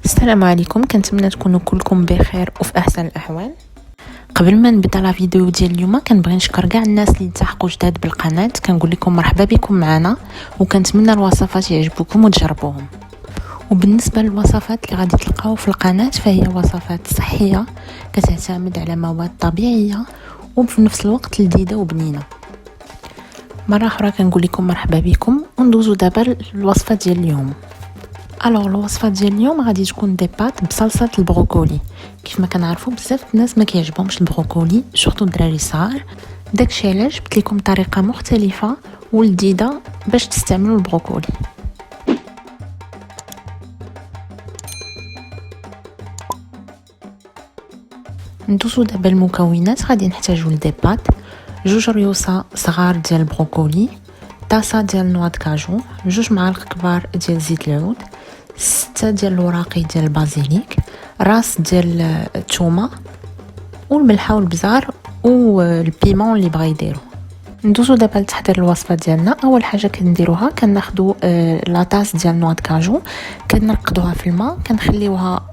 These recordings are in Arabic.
السلام عليكم، كنتمنى تكونوا كلكم بخير وفي احسن الاحوال. قبل ما نبدا لا فيديو ديال اليوم كنبغي نشكر كاع الناس اللي التحقوا جداد بالقناه. كنقول لكم مرحبا بكم معنا، وكنتمنى الوصفات يعجبوكم وتجربوهم. وبالنسبه للوصفات اللي غادي تلقاو في القناه فهي وصفات صحيه كتعتمد على مواد طبيعيه وفي نفس الوقت لذيذه وبنينه. مره اخرى كنقول لكم مرحبا بكم، وندوزو دابا للوصفه ديال اليوم. الوصفه ديال اليوم غادي تكون دي بات بصلصه البروكولي. كيف ما كنعرفوا بزاف الناس ما كيعجبهمش البروكولي، سورتو الدراري الصغار. داكشي علاش جبت لكم طريقه مختلفه ولذيذه باش تستعملوا البروكولي. ندوزو دابا المكونات. غادي نحتاجو لدي بات، 2 ريوسه صغار ديال البروكولي، طاسه ديال نوا كاجو، 2 معالق كبار ديال زيت العود، 6 ديال الوراقي ديال البازيليك، راس ديال الثومه، والملحه والبزار والبيمون اللي بغا يديرو. ندوزو دابا لتحضير الوصفه ديالنا. اول حاجه كنديروها كناخذوا لاطاس ديال نوا كاجو، كنرقدوها في الماء، كنخليوها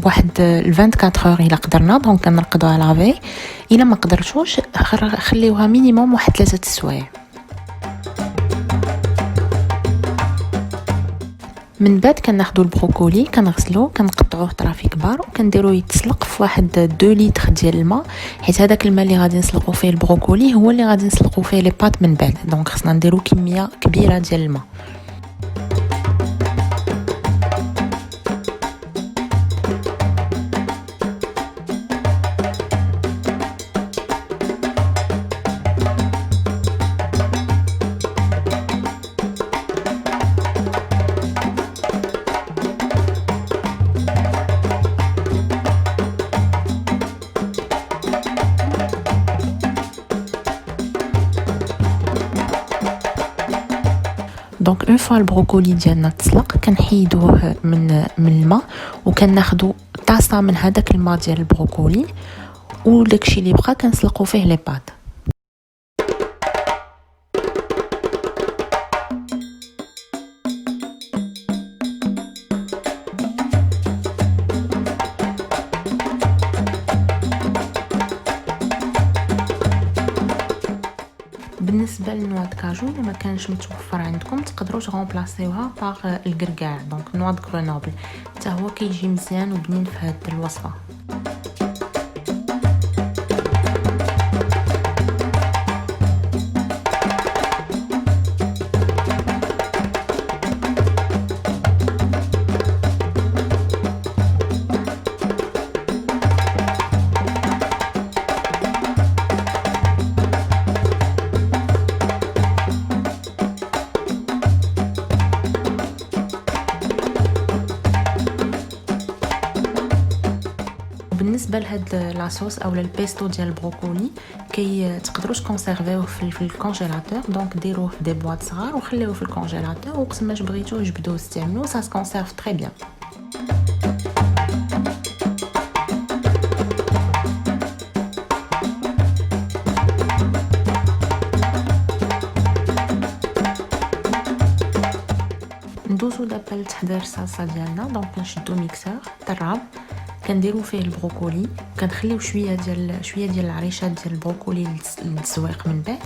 واحد 24 اور الا قدرنا. دونك كنرقدوها لافي. الا ما قدرتوش خليوها مينيموم واحد 3 السوايع. من بعد كناخذوا البروكولي، كنغسلوه، كنقطعوه طرافي كبار، وكنديروه يتسلق في واحد 2 لتر ديال الماء، حيت هذاك الماء اللي غادي نسلقوا فيه البروكولي هو اللي غادي نسلقوا فيه لي بات من بعد. دونك خصنا نديروا كميه كبيره ديال الماء. دونك اون فوا البروكولي ديالنا تسلق، كنحيدوه من الماء، وكناخذوا طاسه من هذاك الماء ديال البروكولي، وداكشي اللي بقى كنسلقوا فيه لي بات. بالنسبه للنوا كاجو اللي ما كانش متوفر عندكم تقدروا تغومبلاسيوها باغ الكركاع. دونك نوا د غرونوبل حتى هو كيجي مزيان وبنين في هذه الوصفه. بالنسبه لهاد لاصوص او البيستو ديال البروكولي تقدروا تكونسيرفيوه في الكونجيلاتور. دونك ديروه في دي بواط صغار وخليوه في الكونجيلاتور، وقت ما بغيتو جبدوه استعملوه، سا سكونسيرف تري بيان. ندوزو دابا لتحضير الصلصه ديالنا. دونك كنشدو ميكسور طراب، كنديروا فيه البروكولي، كنخليو شويه ديال العريشات ديال البروكولي للتسويق من بعد.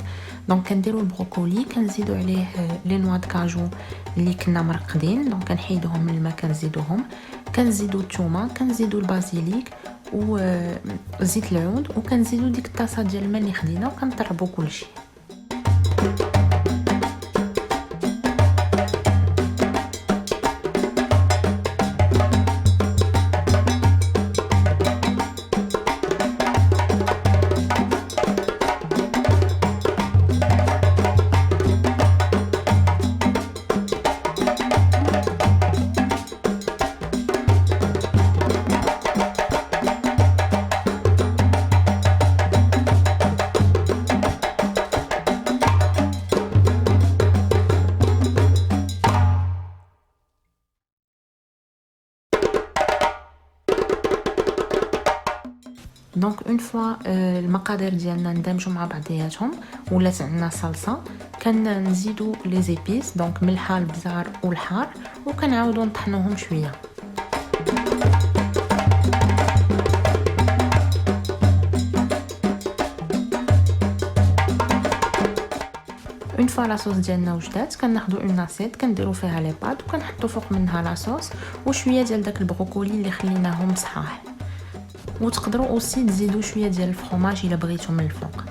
دونك كنديروا البروكولي، كنزيدوا عليه لي نوا كاجو اللي كنا مرقدين، دونك كنحيدوهم من الماء كنزيدوهم، كنزيدوا الثومه، كنزيدوا البازيليك وزيت العود، وكنزيدوا ديك الطاسه ديال الماء اللي خدينا، وكنطربوا كلشي. دونك اون فوا المقادير ديالنا ندمجوا مع بعضياتهم ولات عندنا صلصه، كنزيدوا لي زيبيس، دونك ملحه البزار والحار، وكنعاودوا نطحنوهم شويه. اون فوا لاصوص ديالنا وجدات كناخذوا اون اسيت كنديروا فيها لي باد وكنحطوا فوق منها لاصوص وشويه ديال داك البروكولي اللي خليناهم صحاح. وتقدروا اوسي تزيدوا شويه ديال الفرomاج الا بغيتو من الفوق.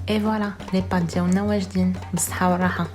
اي فوالا لي باد ديالنا واجدين بالصحه والراحه.